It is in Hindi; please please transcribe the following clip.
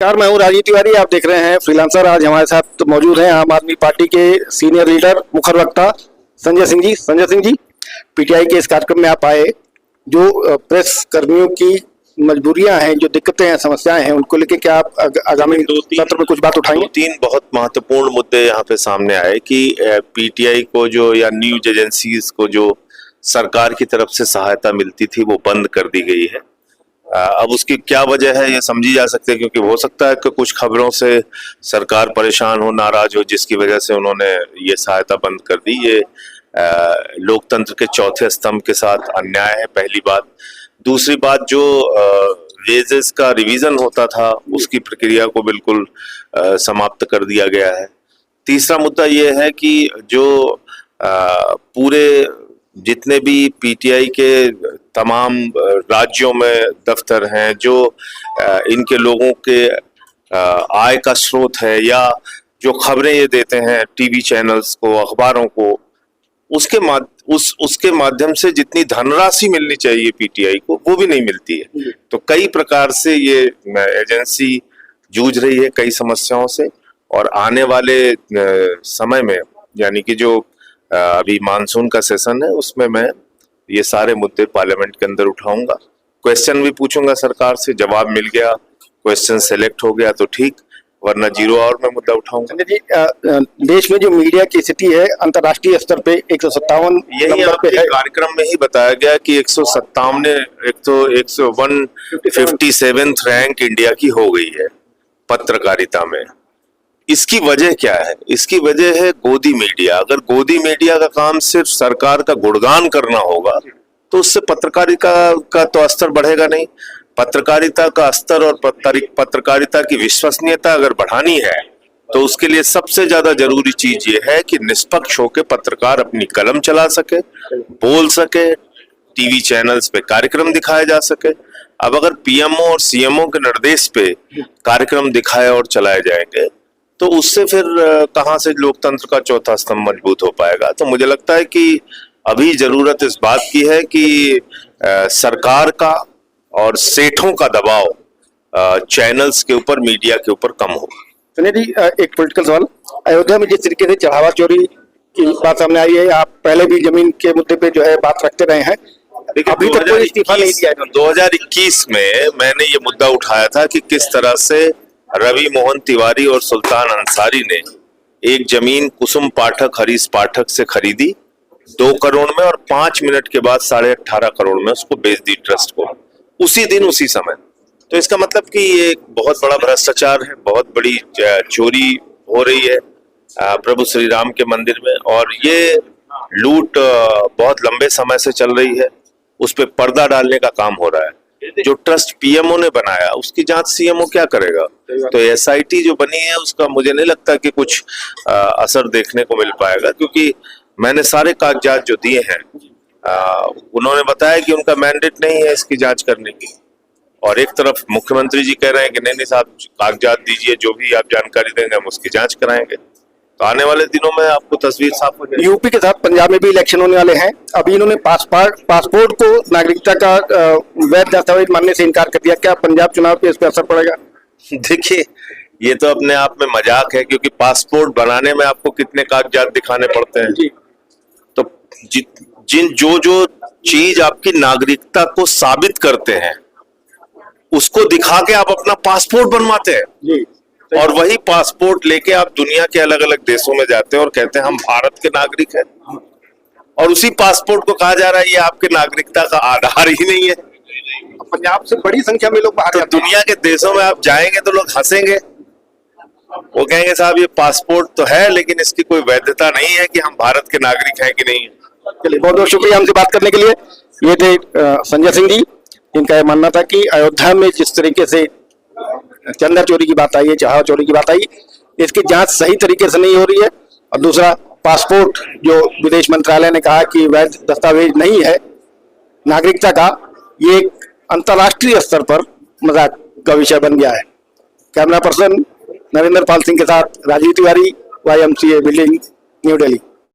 नमस्कार, मैं हूँ राजीव तिवारी। आप देख रहे हैं फ्रीलांसर। आज हमारे साथ मौजूद हैं आम आदमी पार्टी के सीनियर लीडर मुखर वक्ता संजय सिंह जी। संजय सिंह जी, पीटीआई के इस कार्यक्रम में आप आए। जो प्रेस कर्मियों की मजबूरियां हैं, जो दिक्कतें हैं, समस्याएं हैं, उनको लेके क्या आप आगामी सत्र में कुछ बात उठाएंगे? तीन बहुत महत्वपूर्ण मुद्दे यहाँ पे सामने आए कि पीटीआई को जो या न्यूज एजेंसीज को जो सरकार की तरफ से सहायता मिलती थी वो बंद कर दी गई है। अब उसकी क्या वजह है ये समझी जा सकती है, क्योंकि हो सकता है कि कुछ खबरों से सरकार परेशान हो, नाराज हो, जिसकी वजह से उन्होंने ये सहायता बंद कर दी। ये लोकतंत्र के चौथे स्तंभ के साथ अन्याय है, पहली बात। दूसरी बात, जो वेजेस का रिवीजन होता था उसकी प्रक्रिया को बिल्कुल समाप्त कर दिया गया है। तीसरा मुद्दा ये है कि जो पूरे जितने भी पीटीआई के तमाम राज्यों में दफ्तर हैं, जो इनके लोगों के आय का स्रोत है, या जो खबरें ये देते हैं टीवी चैनल्स को, अखबारों को, उसके माध्यम से जितनी धनराशि मिलनी चाहिए पीटीआई को वो भी नहीं मिलती है। तो कई प्रकार से ये एजेंसी जूझ रही है कई समस्याओं से, और आने वाले समय में, यानी कि जो अभी मानसून का सेशन है, उसमें मैं ये सारे मुद्दे पार्लियामेंट के अंदर उठाऊंगा। क्वेश्चन भी पूछूंगा सरकार से, जवाब मिल गया, क्वेश्चन सेलेक्ट हो गया तो ठीक, वरना 0 आवर में मुद्दा उठाऊंगा। जी, देश में जो मीडिया की स्थिति है अंतर्राष्ट्रीय स्तर पे 157 यही आपके कार्यक्रम में ही बताया गया कि 157 रैंक इंडिया की हो गई है पत्रकारिता में। इसकी वजह क्या है? इसकी वजह है गोदी मीडिया। अगर गोदी मीडिया का काम सिर्फ सरकार का गुणगान करना होगा तो उससे पत्रकारिता का तो स्तर बढ़ेगा नहीं। पत्रकारिता का स्तर और पत्रकारिता की विश्वसनीयता अगर बढ़ानी है तो उसके लिए सबसे ज्यादा जरूरी चीज ये है कि निष्पक्ष होकर पत्रकार अपनी कलम चला सके, बोल सके, टीवी चैनल्स पे कार्यक्रम दिखाया जा सके। अब अगर पीएमओ और सीएमओ के निर्देश पे कार्यक्रम दिखाए और चलाए जाएंगे तो उससे फिर कहां से लोकतंत्र का चौथा स्तंभ मजबूत हो पाएगा। तो मुझे लगता है कि अभी जरूरत इस बात की है कि सरकार का और सेठों का दबाव चैनल्स के ऊपर, मीडिया के ऊपर कम हो। संजय जी, एक पॉलिटिकल सवाल। अयोध्या में जिस तरीके से चढ़ावा चोरी की बात सामने आई है, आप पहले भी जमीन के मुद्दे पे जो है बात रखते रहे हैं, अभी तक कोई इस्तीफा नहीं दिया है। 2021 में मैंने ये मुद्दा उठाया था कि किस तरह से रवि मोहन तिवारी और सुल्तान अंसारी ने एक जमीन कुसुम पाठक, हरीश पाठक से खरीदी 2 करोड़ में, और 5 मिनट के बाद 18.5 करोड़ में उसको बेच दी ट्रस्ट को, उसी दिन उसी समय। तो इसका मतलब कि ये एक बहुत बड़ा भ्रष्टाचार है, बहुत बड़ी चोरी हो रही है प्रभु श्री राम के मंदिर में, और ये लूट बहुत लंबे समय से चल रही है। उस पर पर्दा डालने का काम हो रहा है। जो ट्रस्ट पीएमओ ने बनाया उसकी जांच सीएमओ क्या करेगा? तो एसआईटी जो बनी है उसका मुझे नहीं लगता कि कुछ असर देखने को मिल पाएगा, क्योंकि मैंने सारे कागजात जो दिए हैं, उन्होंने बताया कि उनका मैंडेट नहीं है इसकी जांच करने की, और एक तरफ मुख्यमंत्री जी कह रहे हैं कि नहीं साहब, कागजात दीजिए, जो भी आप जानकारी देंगे हम उसकी जांच कराएंगे। तो आने वाले दिनों में आपको तस्वीर साफ हो जाएगी। यूपी के साथ पंजाब में भी इलेक्शन होने वाले हैं। अभी इन्होंने पासपोर्ट को नागरिकता का वैध दस्तावेज मानने से इनकार कर दिया। क्या पंजाब चुनाव पे इस पर असर पड़ेगा? देखिए, ये तो अपने आप में मजाक है, क्योंकि पासपोर्ट बनाने में आपको कितने कागजात दिखाने पड़ते हैं जी। तो जो चीज आपकी नागरिकता को साबित करते हैं उसको दिखा के आप अपना पासपोर्ट बनवाते हैं जी। और वही पासपोर्ट लेके आप दुनिया के अलग अलग देशों में जाते हैं और कहते हैं हम भारत के नागरिक हैं, और उसी पासपोर्ट को कहा जा रहा है ये आपके नागरिकता का आधार ही नहीं है। पंजाब से बड़ी संख्या में लोग बाहर, तो दुनिया के देशों में आप जाएंगे तो लोग हंसेंगे, वो कहेंगे साहब ये पासपोर्ट तो है लेकिन इसकी कोई वैधता नहीं है कि हम भारत के नागरिक हैं कि नहीं। चलिए, बहुत बहुत शुक्रिया हमसे बात करने के लिए। ये थे संजय सिंह जी, इनका यह मानना था कि अयोध्या में जिस तरीके से चंदा चोरी की बात आई है, चढ़ावा चोरी की बात आई, इसकी जांच सही तरीके से नहीं हो रही है। और दूसरा, पासपोर्ट जो विदेश मंत्रालय ने कहा कि वैध दस्तावेज नहीं है नागरिकता का, ये एक अंतर्राष्ट्रीय स्तर पर मजाक का विषय बन गया है। कैमरा पर्सन नरेंद्र पाल सिंह के साथ Rajiv Tiwari, YMCA building, New Delhi.